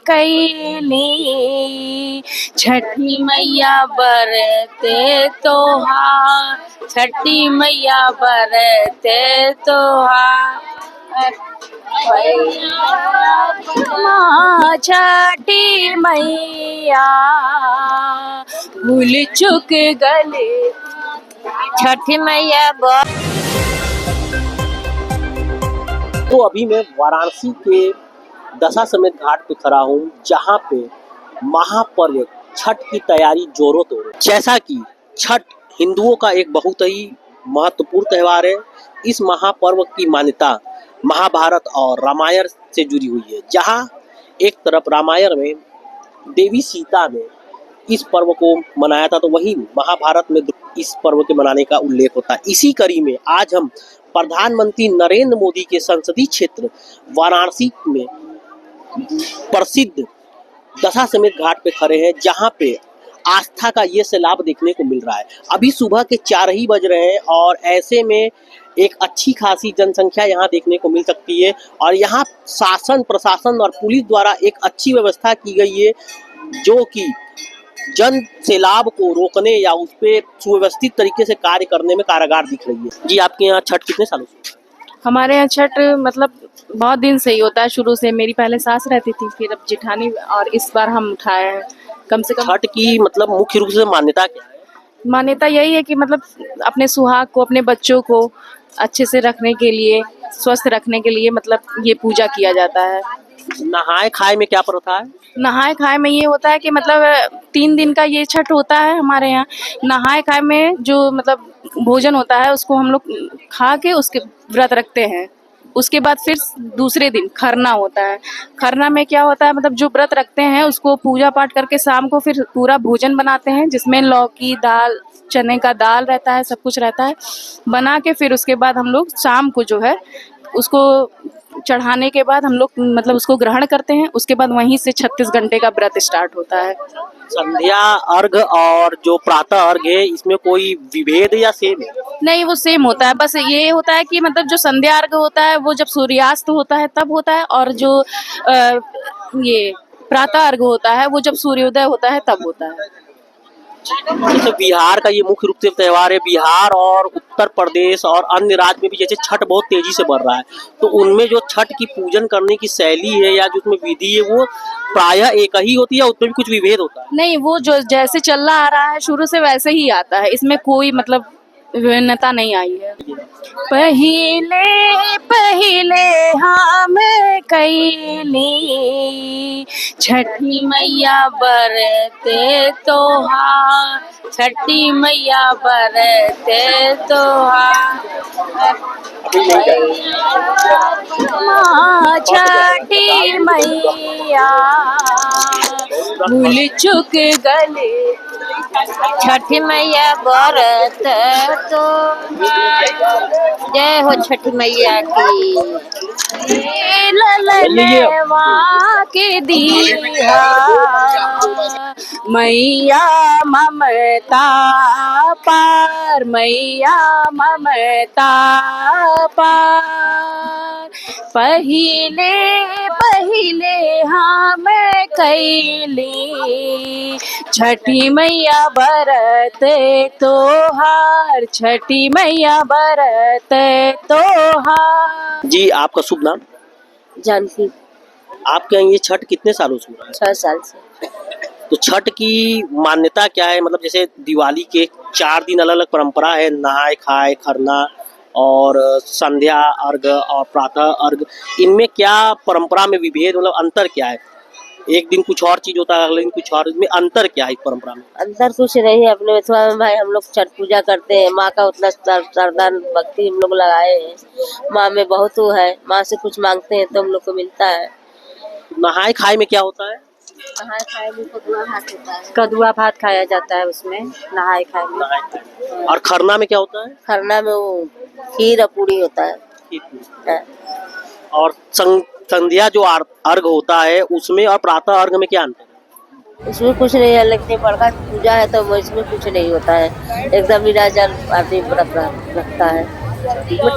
कैली, छठी मैया बरते तोहार, छठी मैया बरते तोहार। माँ छठी मैया भूल चुक गले, छठी मैया तो अभी मैं वाराणसी के दशाश्वमेध घाट पे खड़ा हूँ, जहाँ पे महापर्व छठ की तैयारी जोरों तोड़ों। जैसा कि छठ हिंदुओं का एक बहुत ही महत्वपूर्ण त्योहार है। इस महापर्व की मान्यता महाभारत और रामायण से जुड़ी हुई है, जहाँ एक तरफ रामायण में देवी सीता ने इस पर्व को मनाया था, तो वहीं महाभारत में इस पर्व के मनाने का उल्लेख होता है। इसी कड़ी में आज हम प्रधानमंत्री नरेंद्र मोदी के संसदीय क्षेत्र वाराणसी में प्रसिद्ध दशाश्वमेध घाट पे खड़े हैं, जहां पे आस्था का ये सैलाब देखने को मिल रहा है। अभी सुबह के 4 ही बज रहे हैं और ऐसे में एक अच्छी खासी जनसंख्या यहाँ देखने को मिल सकती है और यहाँ शासन प्रशासन और पुलिस द्वारा एक अच्छी व्यवस्था की गई है, जो कि जन सैलाब को रोकने या उस पर सुव्यवस्थित तरीके से कार्य करने में कारगर दिख रही है। जी, आपके यहाँ छठ कितने सालों से? हमारे यहाँ छठ मतलब बहुत दिन से ही होता है, शुरू से। मेरी पहले सास रहती थी, फिर अब जेठानी, और इस बार हम उठाए हैं। कम से कम छठ की मतलब मुख्य रूप से मान्यता क्या है? मान्यता यही है कि मतलब अपने सुहाग को, अपने बच्चों को अच्छे से रखने के लिए, स्वस्थ रखने के लिए मतलब ये पूजा किया जाता है। नहाए खाए में क्या प्रथा है? नहाए खाए में ये होता है कि मतलब 3 दिन का ये छठ होता है हमारे यहाँ। नहाए खाए में जो मतलब भोजन होता है उसको हम लोग खा के उसके व्रत रखते हैं। उसके बाद फिर दूसरे दिन खरना होता है। खरना में क्या होता है, मतलब जो व्रत रखते हैं उसको पूजा पाठ करके शाम को फिर पूरा भोजन बनाते हैं, जिसमें लौकी, दाल, चने का दाल रहता है, सब कुछ रहता है। बना के फिर उसके बाद हम लोग शाम को जो है उसको चढ़ाने के बाद हम लोग मतलब उसको ग्रहण करते हैं। उसके बाद वहीं से 36 घंटे का व्रत स्टार्ट होता है। संध्या अर्घ और जो प्रातः अर्घ है, इसमें कोई विभेद या सेम है? नहीं, वो सेम होता है। बस ये होता है कि मतलब जो संध्या अर्घ होता है वो जब सूर्यास्त होता है तब होता है, और जो ये प्रातः अर्घ होता है वो जब सूर्योदय होता है तब होता है। जैसे बिहार का ये मुख्य रूप से त्योहार है, बिहार और उत्तर प्रदेश और अन्य राज्य में भी जैसे छठ बहुत तेजी से बढ़ रहा है, तो उनमें जो छठ की पूजन करने की शैली है या जो उसमें विधि है वो प्रायः एक ही होती है, उसमें भी कुछ विभेद होता है? नहीं, वो जो जैसे चलता आ रहा है शुरू से वैसे ही आता है, इसमें कोई मतलब विभिन्नता नहीं आई है। पहिले पहिले हम कैली, छठी मैया बरते तोहार, छठी मैया बरते तोहार। माँ छठी मैया भूल चुक गले, छठी मैया बरत तो। जय हो छठी मैया की। ललनवा के दिया मैया ममता पार, मैया ममता पार। पहिले पहिले हम कैली, छठी मैया बरते तोहार, छठी मैया बरते तोहार। जी, आपका शुभ नाम? जानकी। आपके यहाँ ये छठ कितने सालों से हो रहा है? 6 साल से। तो छठ की मान्यता क्या है? मतलब जैसे दिवाली के 4 दिन अलग अलग परंपरा है, नहाए खाए, खरना और संध्या अर्घ और प्रातः अर्घ, इनमें क्या परंपरा में विभेद, मतलब अंतर क्या है? एक दिन कुछ और चीज होता है, अगले दिन कुछ और, इसमें अंतर क्या है इस परंपरा में? अंतर कुछ नहीं है। अपने मिथिला में भाई हम लोग छठ पूजा करते हैं, माँ का उतना श्रद्धा भक्ति हम लोग लगाए हैं। माँ में बहुत वो है, माँ से कुछ मांगते हैं तो हम लोग को मिलता है। नहाए खाए में क्या होता है? नहाए खाए में कदुआ भात होता है। कदुआ भात खाया जाता है उसमें नहाए खाए में। नहाए खाए। और खरना में क्या होता है? खरना में वो खीर और पूड़ी होता है। और संध्या जो अर्घ होता है उसमें और प्रातः अर्घ में क्या अंतर है? इसमें कुछ नहीं है, लेकिन बड़का पूजा है तो इसमें कुछ नहीं होता है। एकदम निराजल आदमी व्रत रखता है।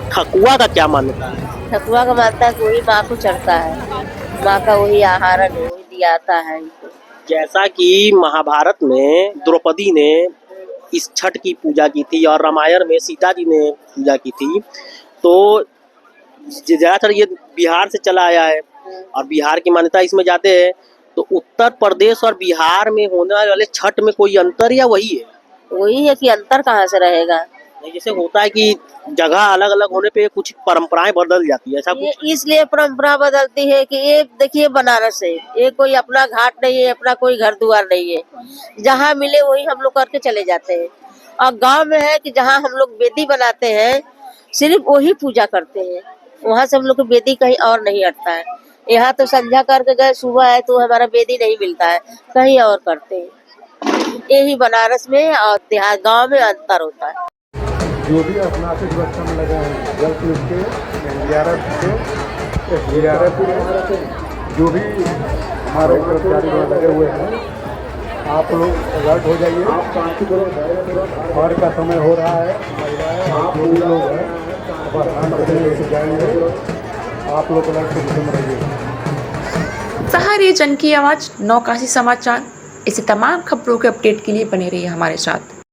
ठकुआ का क्या मान्यता है? ठकुआ का मानता है कि वही माँ को चढ़ता है, माँ का वही आहारण है, वही दिया आता है इनको। जैसा कि महाभारत में द्रौपदी ने इस छठ की पूजा की थी और रामायण में सीता जी ने पूजा की थी, तो ज़्यादातर ये बिहार से चला आया है और बिहार की मान्यता इसमें जाते हैं। तो उत्तर प्रदेश और बिहार में होने वाले छठ में कोई अंतर या वही है? वही है कि अंतर कहाँ से रहेगा। नहीं, जैसे होता है कि जगह अलग अलग होने पे कुछ परंपराएं बदल जाती है, ऐसा ये कुछ? इसलिए परंपरा बदलती है कि ये देखिए बनारस है, ये कोई अपना घाट नहीं है, अपना कोई घर द्वार नहीं है, जहाँ मिले वही हम लोग करके चले जाते हैं। और गांव में है कि जहाँ हम लोग वेदी बनाते हैं सिर्फ वही पूजा करते हैं, वहाँ से हम लोग को वेदी कहीं और नहीं हटता है। यहाँ तो संध्या करके गए, सुबह है तो हमारा वेदी नहीं मिलता है, कहीं और करते हैं। यही बनारस में और देहात गाँव में अंतर होता है। जो भी अपना से सुरक्षा में लगे हैं, जल पुलिस के, NDRF के, SDRF के, जो भी हमारे कर्मचारी वहाँ लगे हुए हैं, आप लोग अलर्ट हो जाइए। और का समय हो रहा है, महिलाएं जो भी लोग हैं से जाएंगे, आप लोग अलर्ट से रहिए। सहारे जन की आवाज़ 89 समाचार। ऐसी तमाम खबरों के अपडेट के लिए बने रहिए हमारे साथ।